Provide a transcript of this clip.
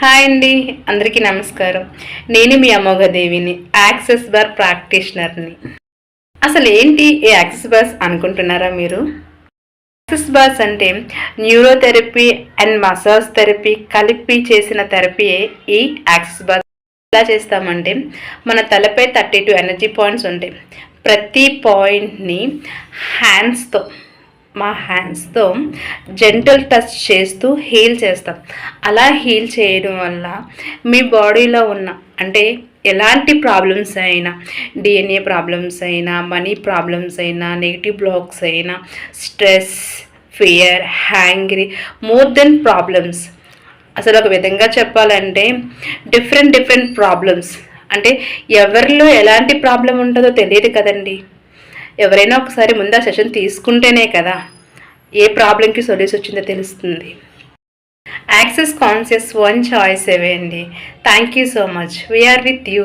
Hi అండి, అందరికీ నమస్కారం. నేను మీ అమోఘదేవిని, యాక్సెస్ బార్ ప్రాక్టీషనర్ని. అసలు ఏంటి ఈ యాక్సెస్ బార్స్ అనుకుంటున్నారా మీరు? యాక్సెస్ బార్స్ అంటే న్యూరోథెరపీ అండ్ మసాజ్ థెరపీ కలిపి చేసిన థెరపీయే ఈ యాక్సెస్ బార్. ఎలా చేస్తామంటే మన తలపై 32 ఎనర్జీ పాయింట్స్ ఉంటాయి. ప్రతి పాయింట్ని మా హ్యాండ్స్తో జెంటల్ టచ్ చేస్తూ హీల్ చేస్తాం. అలా హీల్ చేయడం వల్ల మీ బాడీలో ఉన్న అంటే ఎలాంటి ప్రాబ్లమ్స్ అయినా, డిఎన్ఏ ప్రాబ్లమ్స్ అయినా, మనీ ప్రాబ్లమ్స్ అయినా, నెగిటివ్ బ్లాక్స్ అయినా, stress, fear, hangry, more than problems. అసలు ఒక విధంగా చెప్పాలంటే డిఫరెంట్ ప్రాబ్లమ్స్. అంటే ఎవరిలో ఎలాంటి ప్రాబ్లం ఉంటుందో తెలియదు కదండి. ఎవరైనా ఒకసారి ముందు ఆ సెషన్ తీసుకుంటేనే కదా ఏ ప్రాబ్లంకి సొల్యూషన్ వచ్చిందో తెలుస్తుంది. యాక్సెస్ కాన్షియస్ వన్ చాయిస్ అండి. Thank you so much. We're with you.